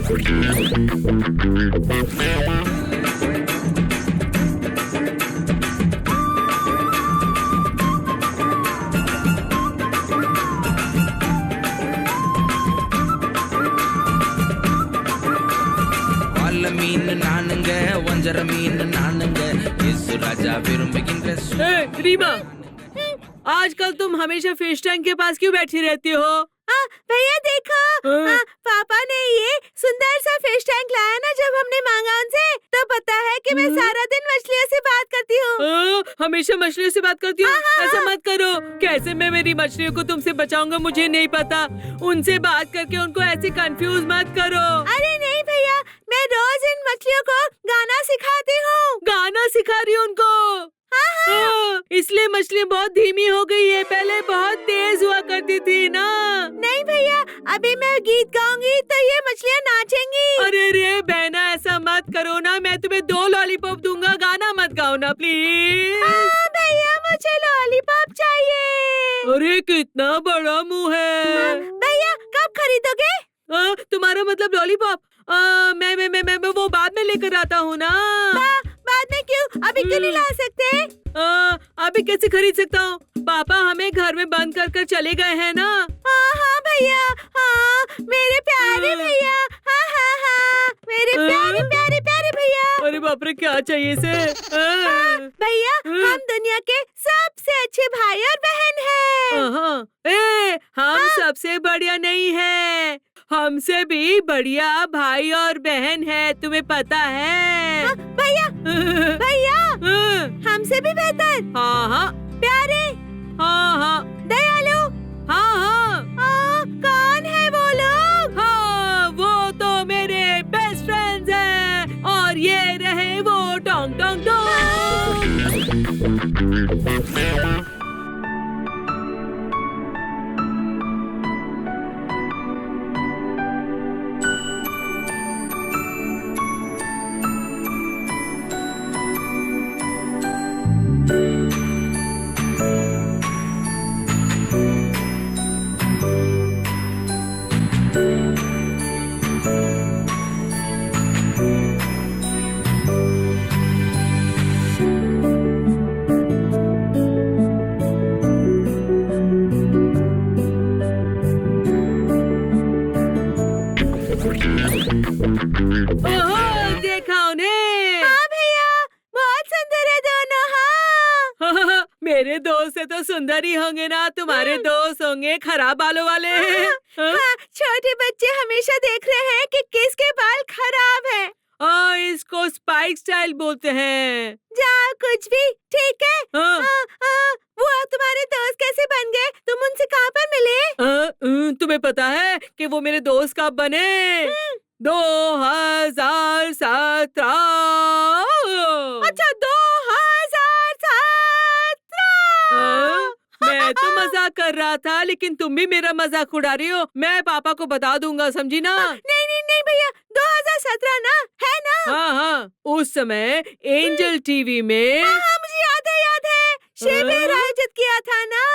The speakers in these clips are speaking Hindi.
வால்ல மீன் நானுங்க வஞ்சர மீன் நானுங்க இயேசு ராஜா விரும்புகின்ற रीमा, आजकल तुम हमेशा फिश टैंक के पास क्यों बैठी रहती हो? भैया देखो, पापा ने ये सुंदर सा फिश टैंक लाया ना जब हमने मांगा उनसे, तो पता है कि मैं सारा दिन मछलियों से बात करती हूँ। हमेशा मछलियों से बात करती हो? ऐसा मत करो। कैसे मैं मेरी मछलियों को तुमसे बचाऊंगा मुझे नहीं पता। उनसे बात करके उनको ऐसे कंफ्यूज मत करो। अरे नहीं भैया, मैं रोज इन मछलियों को गाना सिखाती हूँ। गाना सिखा रही हो उनको? इसलिए मछली बहुत धीमी हो गई है, पहले बहुत तेज हुआ करती थी ना। नहीं भैया, अभी मैं गीत गाऊंगी तो ये मछलियाँ नाचेंगी। अरे रे बहना, ऐसा मत करो ना, मैं तुम्हें 2 लॉलीपॉप दूंगा, गाना मत गाओ ना प्लीज। भैया मुझे लॉलीपॉप चाहिए। अरे कितना बड़ा मुंह है। भैया कब खरीदोगे? तुम्हारा मतलब लॉलीपॉप? मैं वो बाद में लेकर आता हूँ ना। बाद में क्यों? अभी क्यों नहीं ला सकते? अभी कैसे खरीद सकता हूँ? पापा हमें घर में बंद कर चले गए हैं ना। हाँ भैया, हाँ मेरे प्यारे भैया, हाँ मेरे प्यारे प्यारे प्यारे भैया। अरे बाप रे, क्या चाहिए इसे? भैया हम दुनिया के सबसे अच्छे भाई और बहन हैं। हम सबसे बढ़िया नहीं है, हमसे भी बढ़िया भाई और बहन है, तुम्हें पता है? भैया भैया हमसे भी बेहतर। हाँ प्यारे। हाँ दयालु। हाँ कौन है वो लोग? हाँ, वो तो मेरे बेस्ट फ्रेंड्स हैं, और ये रहे वो टोंग टोंग टोंग। देखा उन्हें? हाँ भैया, बहुत सुंदर है दोनों। हाँ मेरे दोस्त है तो सुंदर ही होंगे ना, तुम्हारे दोस्त होंगे खराब बालों वाले। हाँ, छोटे बच्चे हमेशा देख रहे हैं कि किसके बाल खराब हैं। इसको स्पाइक स्टाइल बोलते हैं। जाओ कुछ भी, ठीक है। वो तुम्हारे दोस्त कैसे बन गए? तुम उनसे कहाँ पर मिले? तुम्हें पता है कि वो मेरे दोस्त कब बने? 2017। अच्छा 2017। मैं तो मजाक कर रहा था, लेकिन तुम भी मेरा मजाक उड़ा रही हो। मैं पापा को बता दूंगा, समझी ना? नहीं भैया, 2017 ना है ना? हाँ, उस समय एंजल टीवी में। हाँ मुझे याद है, शिविर आयोजित किया था ना।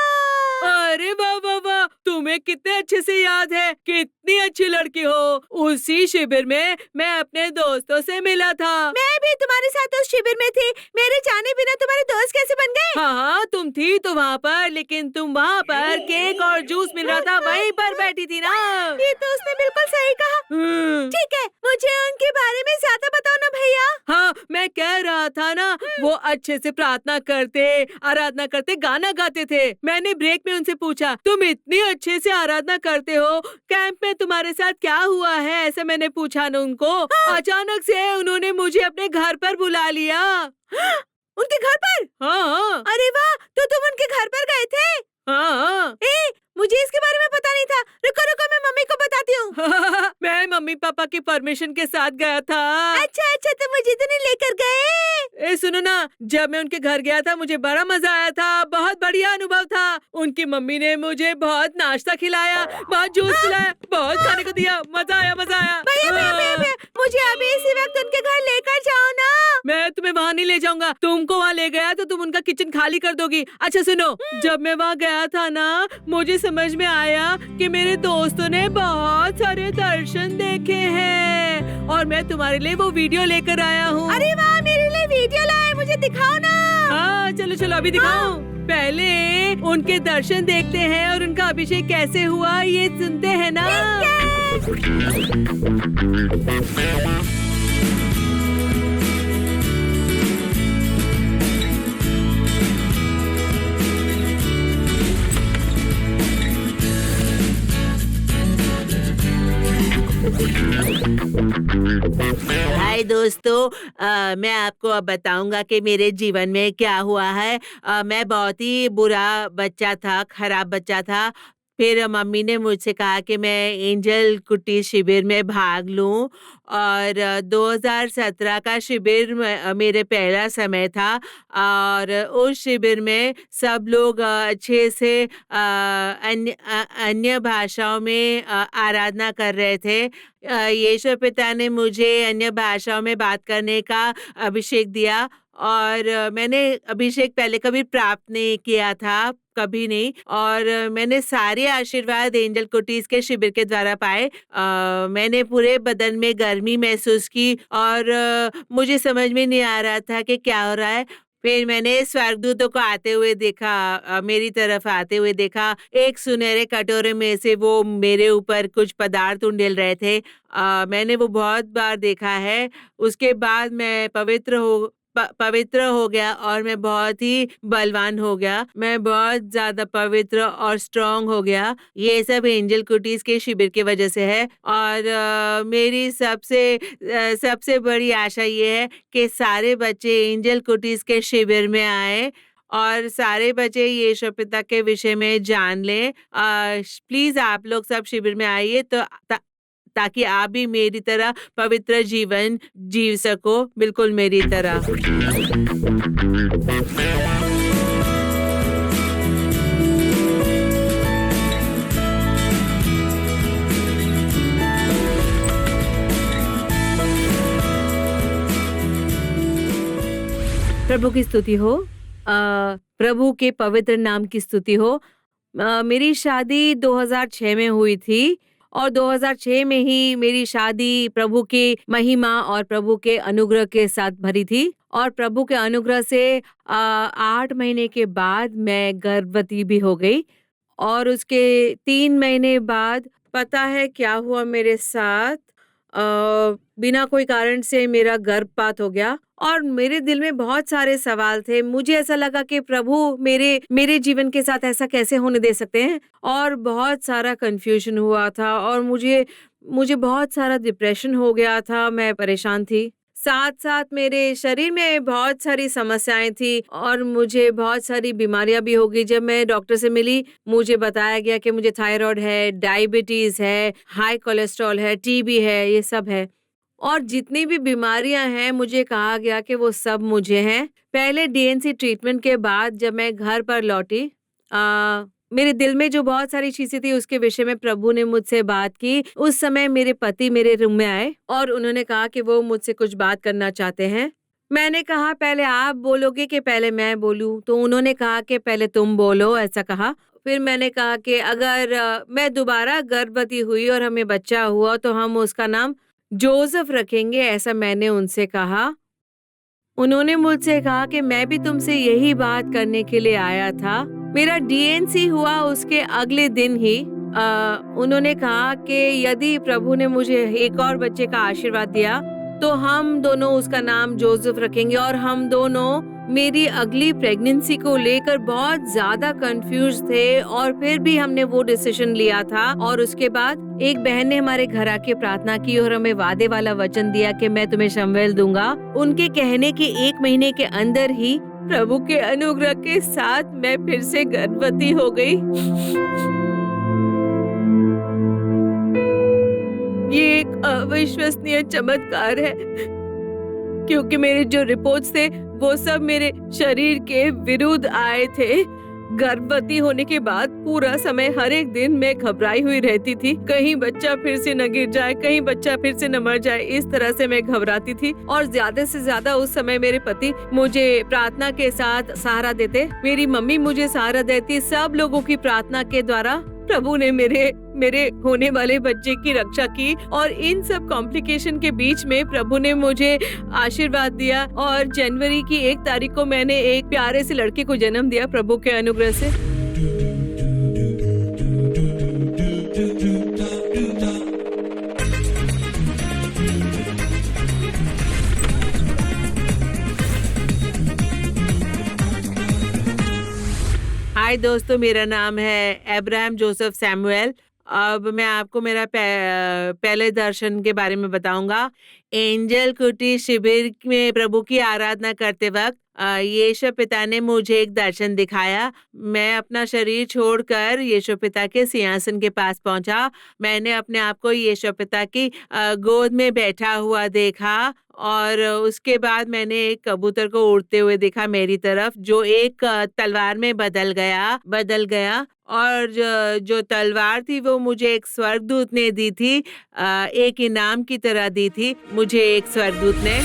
अरे वाह, तुम्हें कितने अच्छे से याद है, कितनी अच्छी लड़की हो। उसी शिविर में मैं अपने दोस्तों से मिला था। मैं भी तुम्हारे साथ उस शिविर में थी। मेरे जाने बिना तुम्हारे दोस्त कैसे बन गए? हाँ, तुम थी तो वहाँ पर, लेकिन तुम वहाँ पर केक और जूस मिल रहा था, वहीं पर बैठी थी ना। ये तो उसने बिल्कुल सही कहा। ठीक है, मुझे उनके बारे में ज्यादा बताओ ना भैया। हाँ, मैं कह रहा था ना, वो अच्छे से प्रार्थना करते, आराधना करते, गाना गाते थे। मैंने ब्रेक में उनसे पूछा, तुम इतनी अच्छे से आराधना करते हो, कैंप में तुम्हारे साथ क्या हुआ है? ऐसे मैंने पूछा ना उनको। अचानक से उन्होंने मुझे अपने घर पर बुला लिया। उनके घर पर? हाँ। अरे वाह, तो तुम उनके घर पर गए थे? हाँ। मुझे इसके बारे में पता नहीं था। रुको मैं मम्मी को बताती हूँ। मैं मम्मी पापा की परमिशन के साथ गया था। अच्छा, तो मुझे तो नहीं लेकर गए। सुनो ना, जब मैं उनके घर गया था मुझे बड़ा मजा आया था, बहुत बढ़िया अनुभव था। उनकी मम्मी ने मुझे बहुत नाश्ता खिलाया, बहुत जूस पिलाया, बहुत खाने को दिया। मजा आया। भैया, मुझे अभी इसी वक्त उनके घर लेकर जाओ ना। मैं तुम्हें वहाँ नहीं ले जाऊंगा। तुमको वहाँ ले गया तो तुम उनका किचन खाली कर दोगी। अच्छा सुनो, जब मैं वहाँ गया था ना, मुझे समझ में आया कि मेरे दोस्तों ने बहुत सारे दर्शन देखे हैं और मैं तुम्हारे लिए वो वीडियो लेकर आया हूँ। अरे वाह, मेरे लिए वीडियो लाए, मुझे दिखाओ ना। हाँ चलो चलो अभी दिखाऊं। पहले उनके दर्शन देखते हैं और उनका अभिषेक कैसे हुआ ये सुनते हैं ना। हाय दोस्तों, मैं आपको अब बताऊंगा कि मेरे जीवन में क्या हुआ है। मैं बहुत ही बुरा बच्चा था, खराब बच्चा था। फिर मम्मी ने मुझसे कहा कि मैं एंजल कुटी शिविर में भाग लूं और 2017 का शिविर मेरे पहला समय था और उस शिविर में सब लोग अच्छे से अन्य भाषाओं में आराधना कर रहे थे। यीशु पिता ने मुझे अन्य भाषाओं में बात करने का अभिषेक दिया और मैंने अभिषेक पहले कभी प्राप्त नहीं किया था, कभी नहीं। और मैंने सारे आशीर्वाद एंजल कुटीज के शिविर के द्वारा पाए। मैंने पूरे बदन में गर्मी महसूस की और मुझे समझ में नहीं आ रहा था कि क्या हो रहा है। फिर मैंने स्वर्गदूतों को आते हुए देखा, मेरी तरफ आते हुए देखा। एक सुनहरे कटोरे में से वो मेरे ऊपर कुछ पदार्थ उंडेल रहे थे। मैंने वो बहुत बार देखा है। उसके बाद मैं पवित्र हो गया और मैं बहुत ही बलवान हो गया। मैं बहुत ज्यादा पवित्र और स्ट्रांग हो गया। ये सब एंजल कुटीज के शिविर की वजह से है। और मेरी सबसे बड़ी आशा ये है कि सारे बच्चे एंजल कुटीज के शिविर में आए और सारे बच्चे यीशु पिता के विषय में जान लें। प्लीज आप लोग सब शिविर में आइए ताकि आप भी मेरी तरह पवित्र जीवन जी सको, बिल्कुल मेरी तरह। प्रभु की स्तुति हो। प्रभु के पवित्र नाम की स्तुति हो। मेरी शादी 2006 में हुई थी और 2006 में ही मेरी शादी प्रभु की महिमा और प्रभु के अनुग्रह के साथ भरी थी। और प्रभु के अनुग्रह से 8 महीने के बाद मैं गर्भवती भी हो गई। और उसके 3 महीने बाद पता है क्या हुआ मेरे साथ? बिना कोई कारण से मेरा गर्भपात हो गया और मेरे दिल में बहुत सारे सवाल थे। मुझे ऐसा लगा कि प्रभु मेरे जीवन के साथ ऐसा कैसे होने दे सकते हैं। और बहुत सारा कंफ्यूजन हुआ था और मुझे बहुत सारा डिप्रेशन हो गया था। मैं परेशान थी। साथ साथ मेरे शरीर में बहुत सारी समस्याएं थी और मुझे बहुत सारी बीमारियां भी हो गई। जब मैं डॉक्टर से मिली, मुझे बताया गया कि मुझे थायराइड है, डायबिटीज है, हाई कोलेस्ट्रॉल है, टीबी है, ये सब है। और जितनी भी बीमारियां हैं, मुझे कहा गया कि वो सब मुझे हैं। पहले डीएनसी ट्रीटमेंट के बाद जब मैं घर पर लौटी, मेरे दिल में जो बहुत सारी चीजें थी उसके विषय में प्रभु ने मुझसे बात की। उस समय मेरे पति मेरे रूम में आए और उन्होंने कहा कि वो मुझसे कुछ बात करना चाहते हैं। मैंने कहा पहले आप बोलोगे कि पहले मैं बोलूं? तो उन्होंने कहा कि पहले तुम बोलो, ऐसा कहा। फिर मैंने कहा कि अगर मैं दोबारा गर्भवती हुई और हमें बच्चा हुआ तो हम उसका नाम जोसेफ रखेंगे, ऐसा मैंने उनसे कहा। उन्होंने मुझसे कहा कि मैं भी तुमसे यही बात करने के लिए आया था। मेरा डीएनसी हुआ उसके अगले दिन ही उन्होंने कहा कि यदि प्रभु ने मुझे एक और बच्चे का आशीर्वाद दिया तो हम दोनों उसका नाम जोसेफ रखेंगे। और हम दोनों मेरी अगली प्रेगनेंसी को लेकर बहुत ज्यादा कंफ्यूज थे और फिर भी हमने वो डिसीजन लिया था। और उसके बाद एक बहन ने हमारे घर आके प्रार्थना की और हमें वादे वाला वचन दिया कि मैं तुम्हें शमूएल दूंगा। उनके कहने के 1 महीने के अंदर ही प्रभु के अनुग्रह के साथ मैं फिर से गर्भवती हो गई। ये एक अविश्वसनीय चमत्कार है क्योंकि मेरे जो रिपोर्ट्स थे वो सब मेरे शरीर के विरुद्ध आए थे। गर्भवती होने के बाद पूरा समय हर एक दिन मैं घबराई हुई रहती थी। कहीं बच्चा फिर से न गिर जाए, कहीं बच्चा फिर से न मर जाए, इस तरह से मैं घबराती थी। और ज्यादा से ज्यादा उस समय मेरे पति मुझे प्रार्थना के साथ सहारा देते, मेरी मम्मी मुझे सहारा देती। सब लोगों की प्रार्थना के द्वारा प्रभु ने मेरे होने वाले बच्चे की रक्षा की। और इन सब कॉम्प्लिकेशन के बीच में प्रभु ने मुझे आशीर्वाद दिया और जनवरी की 1 तारीख को मैंने एक प्यारे से लड़के को जन्म दिया प्रभु के अनुग्रह से। हाय दोस्तों, मेरा नाम है अब्राहम जोसेफ सैमुअल। अब मैं आपको मेरा पहले दर्शन के बारे में बताऊंगा। एंजल कुटी शिविर में प्रभु की आराधना करते वक्त यीशु पिता ने मुझे एक दर्शन दिखाया। मैं अपना शरीर छोड़कर यीशु पिता के सिंहासन के पास पहुंचा। मैंने अपने आप को यीशु पिता की गोद में बैठा हुआ देखा और उसके बाद मैंने एक कबूतर को उड़ते हुए देखा मेरी तरफ, जो एक तलवार में बदल गया। और जो तलवार थी वो मुझे एक स्वर्गदूत ने दी थी, एक इनाम की तरह दी थी मुझे एक स्वर्गदूत ने।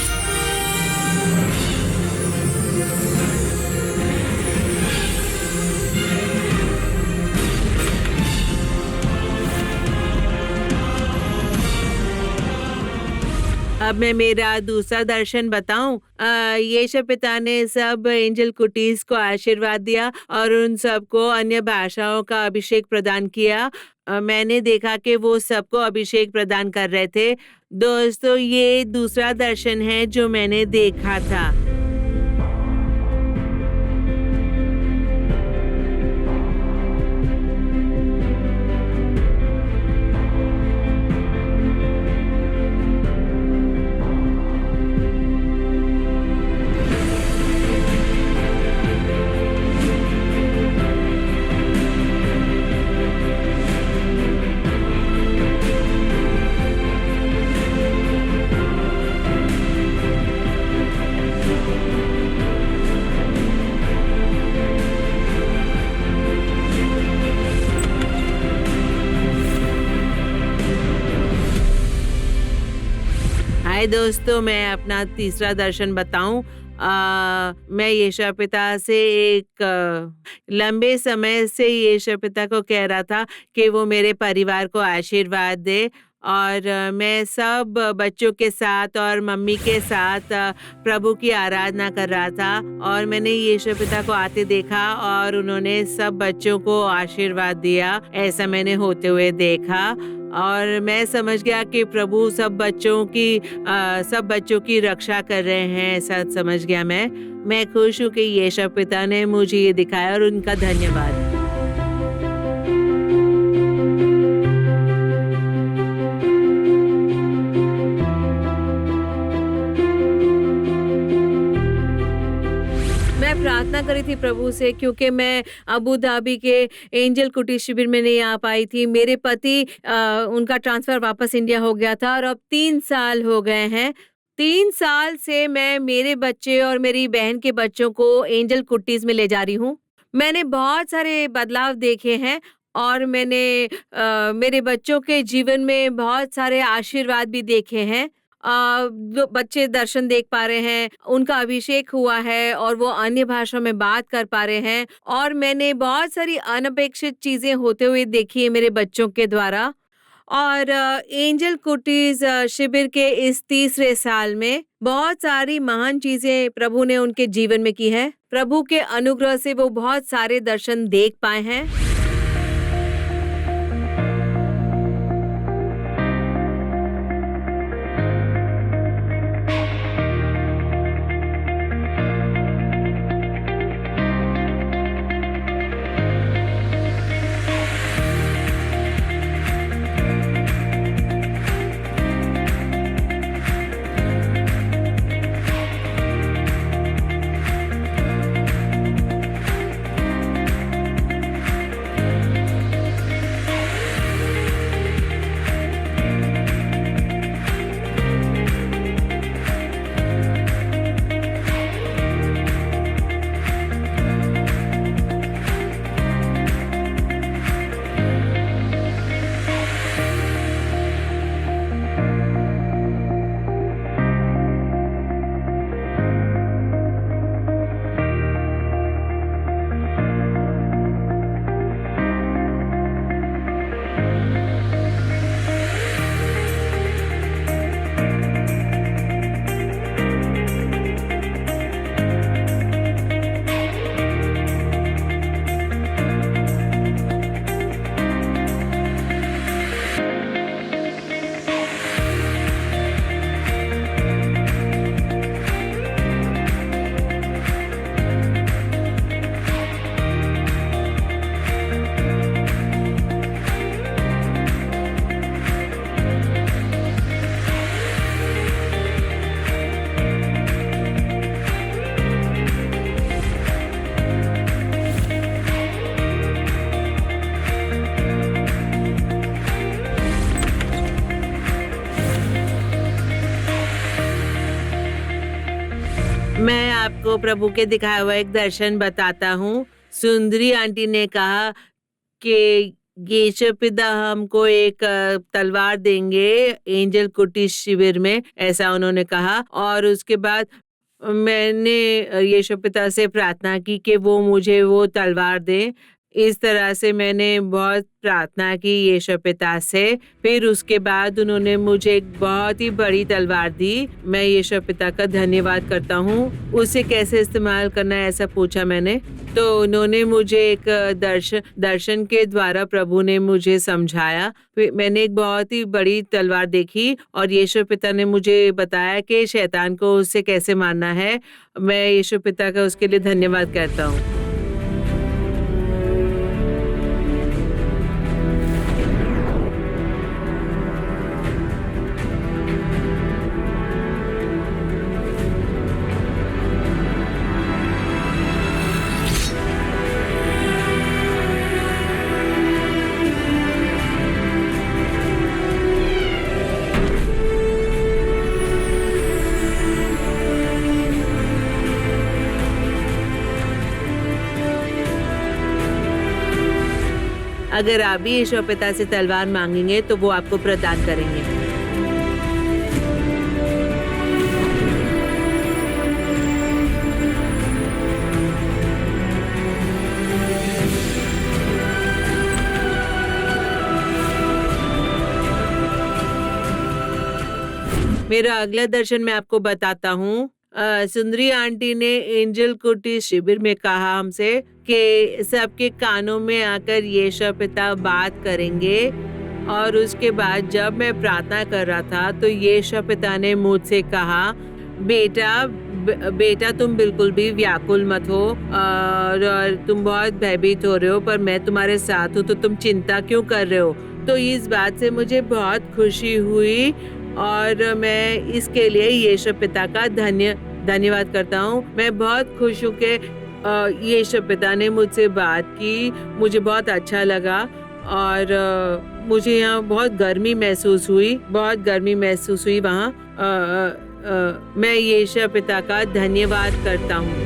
अब मैं मेरा दूसरा दर्शन बताऊं। यीशु पिता ने सब एंजल कुटीज को आशीर्वाद दिया और उन सबको अन्य भाषाओं का अभिषेक प्रदान किया। मैंने देखा कि वो सबको अभिषेक प्रदान कर रहे थे। दोस्तों, ये दूसरा दर्शन है जो मैंने देखा था। हाय दोस्तों, मैं अपना तीसरा दर्शन बताऊं। मैं यीशु पिता से एक लंबे समय से यीशु पिता को कह रहा था कि वो मेरे परिवार को आशीर्वाद दे। और मैं सब बच्चों के साथ और मम्मी के साथ प्रभु की आराधना कर रहा था और मैंने यीशु पिता को आते देखा और उन्होंने सब बच्चों को आशीर्वाद दिया। ऐसा मैंने होते हुए देखा और मैं समझ गया कि प्रभु सब बच्चों की रक्षा कर रहे हैं। ऐसा समझ गया मैं खुश हूँ कि यीशु पिता ने मुझे ये दिखाया और उनका धन्यवाद। मैं प्रार्थना करी थी प्रभु से, क्योंकि मैं अबू धाबी के एंजल कुटी शिविर में नहीं आ पाई थी। मेरे पति उनका ट्रांसफर वापस इंडिया हो गया था और अब 3 साल हो गए हैं। 3 साल से मैं मेरे बच्चे और मेरी बहन के बच्चों को एंजल कुटीज में ले जा रही हूँ। मैंने बहुत सारे बदलाव देखे हैं और मैंने मेरे बच्चों के जीवन में बहुत सारे आशीर्वाद भी देखे हैं। जो बच्चे दर्शन देख पा रहे हैं, उनका अभिषेक हुआ है और वो अन्य भाषाओं में बात कर पा रहे हैं। और मैंने बहुत सारी अनपेक्षित चीजें होते हुए देखी है मेरे बच्चों के द्वारा। और एंजल कुटीज शिविर के इस तीसरे साल में बहुत सारी महान चीजें प्रभु ने उनके जीवन में की है। प्रभु के अनुग्रह से वो बहुत सारे दर्शन देख पाए हैं। मैं आपको प्रभु के दिखाया हुआ एक दर्शन बताता हूँ। सुंदरी आंटी ने कहा कि यीशु पिता हमको एक तलवार देंगे एंजल कुटीर शिविर में, ऐसा उन्होंने कहा। और उसके बाद मैंने यीशु पिता से प्रार्थना की कि वो मुझे वो तलवार दे। इस तरह से मैंने बहुत प्रार्थना की यीशु पिता से। फिर उसके बाद उन्होंने मुझे एक बहुत ही बड़ी तलवार दी। मैं यीशु पिता का धन्यवाद करता हूँ। उसे कैसे इस्तेमाल करना है ऐसा पूछा मैंने, तो उन्होंने मुझे एक दर्शन के द्वारा प्रभु ने मुझे समझाया। फिर मैंने एक बहुत ही बड़ी तलवार देखी और यीशु पिता ने मुझे बताया कि शैतान को उससे कैसे मारना है। मैं यीशु पिता का उसके लिए धन्यवाद करता हूँ। अगर आप भी यीशु पिता से तलवार मांगेंगे तो वो आपको प्रदान करेंगे। मेरा अगला दर्शन मैं आपको बताता हूँ। सुंदरी आंटी ने एंजल कुटीर शिविर में कहा हमसे कि सबके कानों में आकर यीशु पिता बात करेंगे। और उसके बाद जब मैं प्रार्थना कर रहा था तो यीशु पिता ने मुझसे कहा, बेटा तुम बिल्कुल भी व्याकुल मत हो और तुम बहुत भयभीत हो रहे हो, पर मैं तुम्हारे साथ हूँ, तो तुम चिंता क्यों कर रहे हो। तो इस बात से मुझे बहुत खुशी हुई और मैं इसके लिए यीशु पिता का धन्यवाद करता हूँ। मैं बहुत खुश हूँ कि यीशु पिता ने मुझसे बात की। मुझे बहुत अच्छा लगा और मुझे यहाँ बहुत गर्मी महसूस हुई वहाँ। मैं यीशु पिता का धन्यवाद करता हूँ।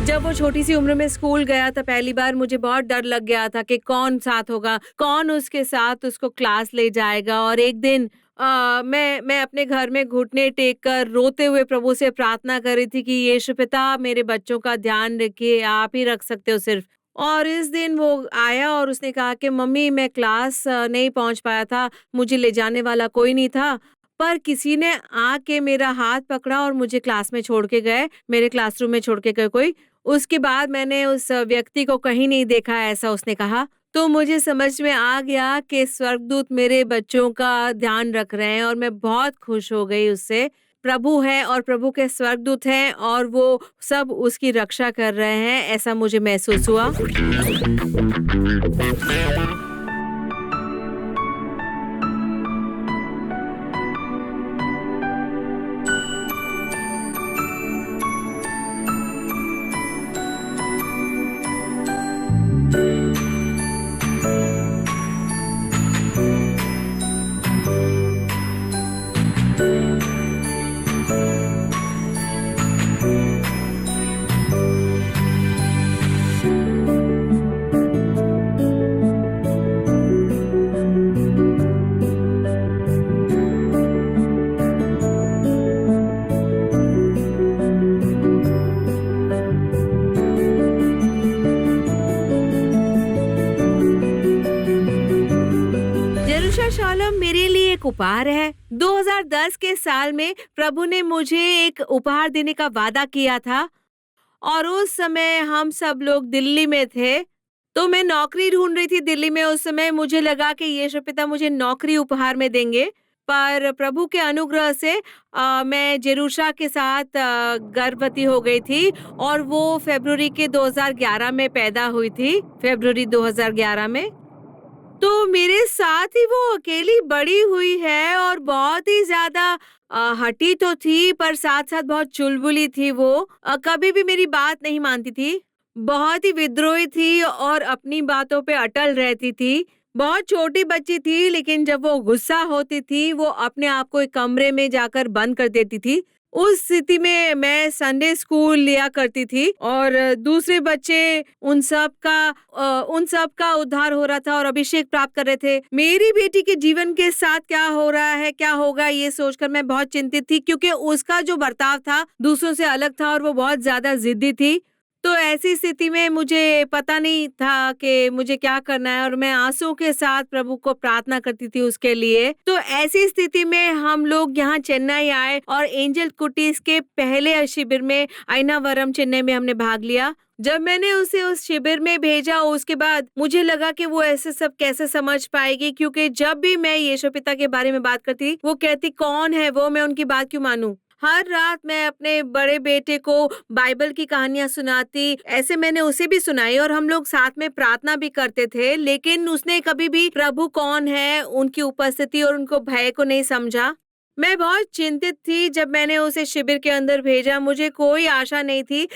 जब वो छोटी सी उम्र में स्कूल गया था, पहली बार मुझे बहुत डर लग गया था कि कौन साथ होगा, कौन उसके साथ उसको क्लास ले जाएगा। और एक दिन मैं अपने घर में घुटने टेक कर रोते हुए प्रभु से प्रार्थना कर रही थी कि यीशु पिता मेरे बच्चों का ध्यान रखिए, आप ही रख सकते हो सिर्फ। और इस दिन वो आया और उसने कहा कि मम्मी मैं क्लास नहीं पहुंच पाया था, मुझे ले जाने वाला कोई नहीं था, पर किसी ने आके मेरा हाथ पकड़ा और मुझे क्लास में छोड़ के गए, मेरे क्लासरूम में छोड़ के गए कोई। उसके बाद मैंने उस व्यक्ति को कहीं नहीं देखा, ऐसा उसने कहा। तो मुझे समझ में आ गया कि स्वर्गदूत मेरे बच्चों का ध्यान रख रहे हैं और मैं बहुत खुश हो गई उससे। प्रभु है और प्रभु के स्वर्गदूत हैं और वो सब उसकी रक्षा कर रहे हैं, ऐसा मुझे महसूस हुआ। शालोम मेरे लिए एक उपहार है। 2010 के साल में प्रभु ने मुझे एक उपहार देने का वादा किया था और उस समय हम सब लोग दिल्ली में थे, तो मैं नौकरी ढूंढ रही थी दिल्ली में। उस समय मुझे लगा कि यीशु पिता मुझे नौकरी उपहार में देंगे, पर प्रभु के अनुग्रह से मैं जेरूशा के साथ गर्भवती हो गई थी और वो फरवरी के 2011 में पैदा हुई थी, फरवरी 2011 में। तो मेरे साथ ही वो अकेली बड़ी हुई है और बहुत ही ज्यादा हठी तो थी, पर साथ साथ बहुत चुलबुली थी। वो कभी भी मेरी बात नहीं मानती थी, बहुत ही विद्रोही थी और अपनी बातों पे अटल रहती थी। बहुत छोटी बच्ची थी, लेकिन जब वो गुस्सा होती थी वो अपने आप को एक कमरे में जाकर बंद कर देती थी। उस स्थिति में मैं संडे स्कूल लिया करती थी और दूसरे बच्चे उन सब का उद्धार हो रहा था और अभिषेक प्राप्त कर रहे थे। मेरी बेटी के जीवन के साथ क्या हो रहा है, क्या होगा, ये सोचकर मैं बहुत चिंतित थी, क्योंकि उसका जो बर्ताव था दूसरों से अलग था और वो बहुत ज्यादा जिद्दी थी। तो ऐसी स्थिति में मुझे पता नहीं था कि मुझे क्या करना है और मैं आंसुओं के साथ प्रभु को प्रार्थना करती थी उसके लिए। तो ऐसी स्थिति में हम लोग यहाँ चेन्नई आए और एंजल कुटीज के पहले शिविर में आयनावरम चेन्नई में हमने भाग लिया। जब मैंने उसे उस शिविर में भेजा उसके बाद मुझे लगा कि वो ऐसे सब कैसे समझ पाएगी, क्योंकि जब भी मैं यीशु पिता के बारे में बात करती वो कहती कौन है वो, मैं उनकी बात क्यों मानूं। हर रात मैं अपने बड़े बेटे को बाइबल की कहानियां सुनाती, ऐसे मैंने उसे भी सुनाई और हम लोग साथ में प्रार्थना भी करते थे, लेकिन उसने कभी भी प्रभु कौन है, उनकी उपस्थिति और उनको भय को नहीं समझा। मैं बहुत चिंतित थी जब मैंने उसे शिविर के अंदर भेजा। मुझे कोई आशा नहीं थी,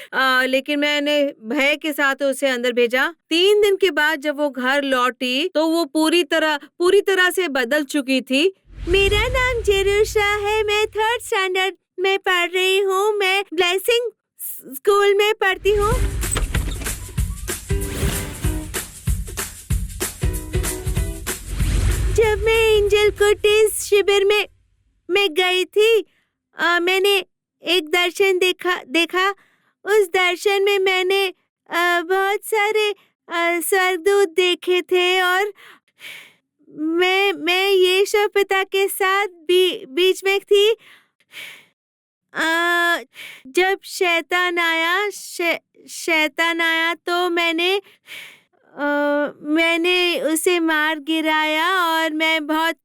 लेकिन मैंने भय के साथ उसे अंदर भेजा। 3 दिन के बाद जब वो घर लौटी तो वो पूरी तरह से बदल चुकी थी। मेरा नाम जेरूशा है, मैं 3rd स्टैंडर्ड में पढ़ रही हूँ, मैं ब्लेसिंग स्कूल में पढ़ती हूँ। जब मैं एंजल कुटीज शिविर में गई थी, मैंने एक दर्शन देखा। उस दर्शन में मैंने बहुत सारे स्वर्गदूत देखे थे और मैं यीशु पिता के साथ बीच में थी। जब शैतान आया तो मैंने उसे मार गिराया और मैं बहुत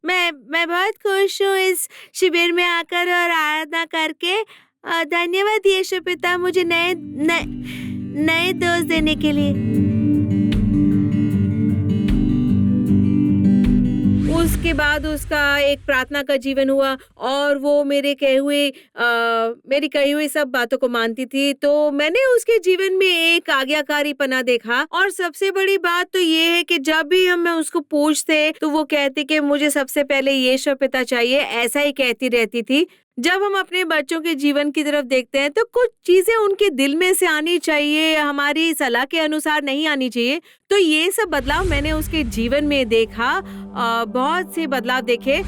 खुश हूँ इस शिविर में आकर और आराधना करके। धन्यवाद यीशु पिता मुझे नए दोस्त देने के लिए। उसके बाद उसका एक प्रार्थना का जीवन हुआ और वो मेरी कही हुई सब बातों को मानती थी। तो मैंने उसके जीवन में एक आज्ञाकारीपना देखा और सबसे बड़ी बात तो ये है कि जब भी हम उसको पूछते तो वो कहती कि मुझे सबसे पहले यीशु पिता चाहिए, ऐसा ही कहती रहती थी। जब हम अपने बच्चों के जीवन की तरफ देखते हैं तो कुछ चीजें उनके दिल में से आनी चाहिए, हमारी सलाह के अनुसार नहीं आनी चाहिए। तो ये सब बदलाव मैंने उसके जीवन में देखा, बहुत से बदलाव देखे।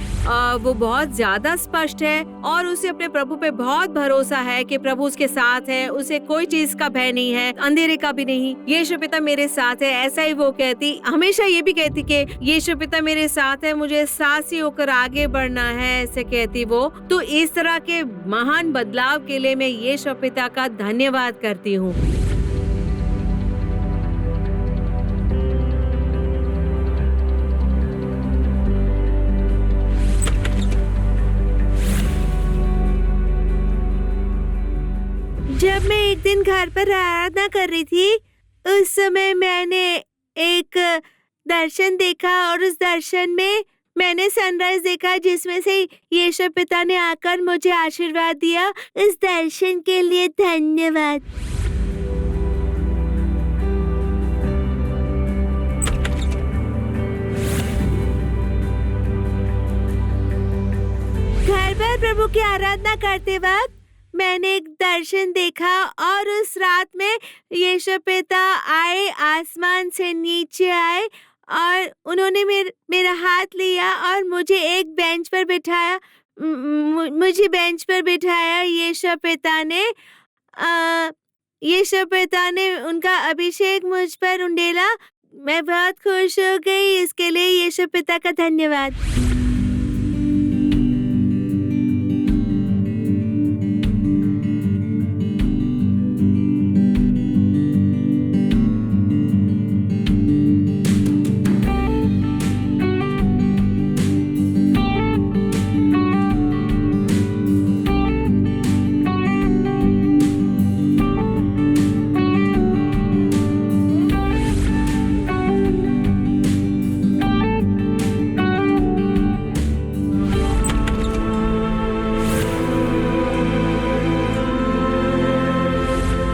वो बहुत ज्यादा स्पष्ट है और उसे अपने प्रभु पे बहुत भरोसा है कि प्रभु उसके साथ है, उसे कोई चीज का भय नहीं है, अंधेरे का भी नहीं। यीशु पिता मेरे साथ है, ऐसा ही वो कहती। हमेशा ये भी कहती कि यीशु पिता मेरे साथ है, मुझे साहसी होकर आगे बढ़ना है, ऐसे कहती वो। तो इस तरह के महान बदलाव के लिए मैं यीशु पिता का धन्यवाद करती हूँ। जब मैं एक दिन घर पर आराधना कर रही थी, उस समय मैंने एक दर्शन देखा और उस दर्शन में मैंने सनराइज देखा जिसमें से यीशु पिता ने आकर मुझे आशीर्वाद दिया। इस दर्शन के लिए धन्यवाद। घर पर प्रभु की आराधना करते वक्त मैंने एक दर्शन देखा और उस रात में यीशु पिता आए, आसमान से नीचे आए और उन्होंने मेरा हाथ लिया और मुझे एक बेंच पर बिठाया। मुझे बेंच पर बिठाया। यीशु पिता ने उनका अभिषेक मुझ पर उंडेला। मैं बहुत खुश हो गई। इसके लिए यीशु पिता का धन्यवाद।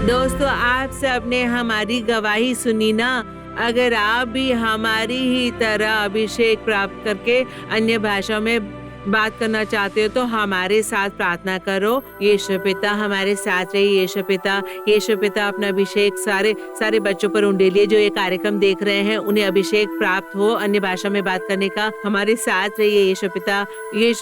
दोस्तों, आप सबने हमारी गवाही सुनी ना। अगर आप भी हमारी ही तरह अभिषेक प्राप्त करके अन्य भाषाओं में बात करना चाहते हो तो हमारे साथ प्रार्थना करो। यीशु पिता हमारे साथ रहिए। यीशु पिता अपना अभिषेक सारे बच्चों पर उंडेलिए जो ये कार्यक्रम देख रहे हैं, उन्हें अभिषेक प्राप्त हो अन्य भाषा में बात करने का। हमारे साथ रहिए यीशु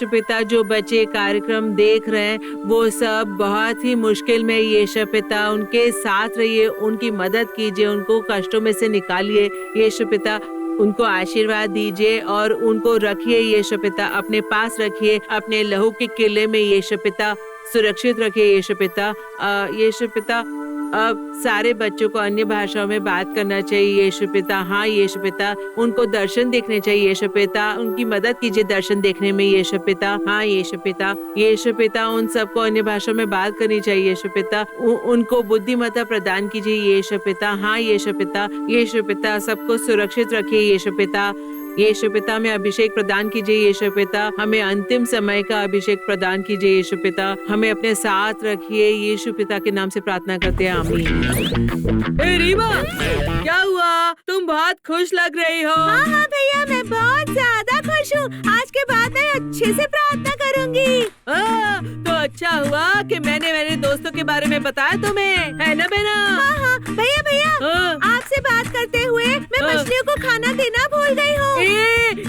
पिता जो बच्चे कार्यक्रम देख रहे हैं वो सब बहुत ही मुश्किल में, यीशु पिता उनके साथ रहिए, उनकी मदद कीजिए, उनको कष्टों में से निकालिए। यीशु पिता उनको आशीर्वाद दीजिए और उनको रखिए यीशु पिता, अपने पास रखिए, अपने लहू के किले में यीशु पिता सुरक्षित रखिए। यीशु पिता अब सारे बच्चों को अन्य भाषाओं में बात करना चाहिए यीशु पिता। हाँ यीशु पिता, उनको दर्शन देखने चाहिए यीशु पिता, उनकी मदद कीजिए दर्शन देखने में यीशु पिता। हाँ यीशु पिता उन सबको अन्य भाषाओं में बात करनी चाहिए यीशु पिता, उनको बुद्धिमत्ता प्रदान कीजिए यीशु पिता। हाँ यीशु पिता सबको सुरक्षित रखिए यीशु पिता में अभिषेक प्रदान कीजिए यीशु पिता, हमें अंतिम समय का अभिषेक प्रदान कीजिए यीशु पिता, हमें अपने साथ रखिए यीशु पिता के नाम से प्रार्थना करते हैं, आमीन। ए रीमा, क्या हुआ? तुम बहुत खुश लग रही हो। हाँ भैया, मैं बहुत ज्यादा खुश हूँ। आज के बाद मैं अच्छे से प्रार्थना करूँगी। तो अच्छा हुआ कि मैंने मेरे दोस्तों के बारे में बताया तुम्हें, है ना बेना? हाँ भैया आपसे बात करते हुए मैं मछलियों को खाना देना भूल गई हूँ।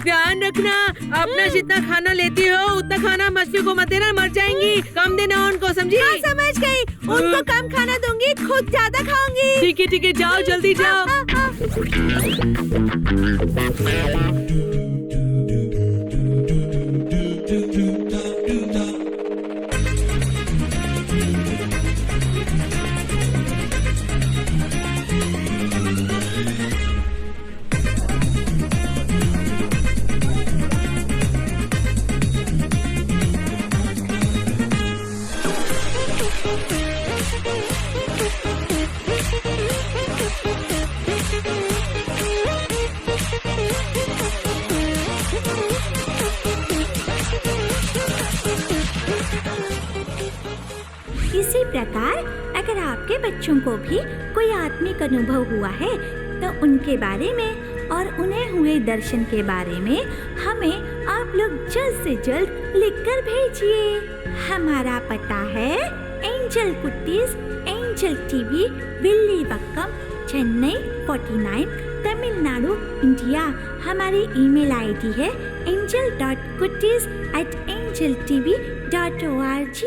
ध्यान रखना, अपना जितना खाना लेती हो उतना खाना मछली को मत देना, मर जाएंगी। कम देना उनको, समझी? हाँ समझ गई, उनको कम खाना दूंगी, खुद ज्यादा खाऊंगी। ठीक है, जाओ जल्दी जाओ। इसी प्रकार अगर आपके बच्चों को भी कोई आत्मिक अनुभव हुआ है तो उनके बारे में और उन्हें हुए दर्शन के बारे में हमें आप लोग जल्द से जल्द लिखकर भेजिए। हमारा पता है Angel Kutties, Angel TV, Villivakkam, Chennai 49, Tamil Nadu, India. हमारी ईमेल आईडी है angel.kutties@angeltv.org।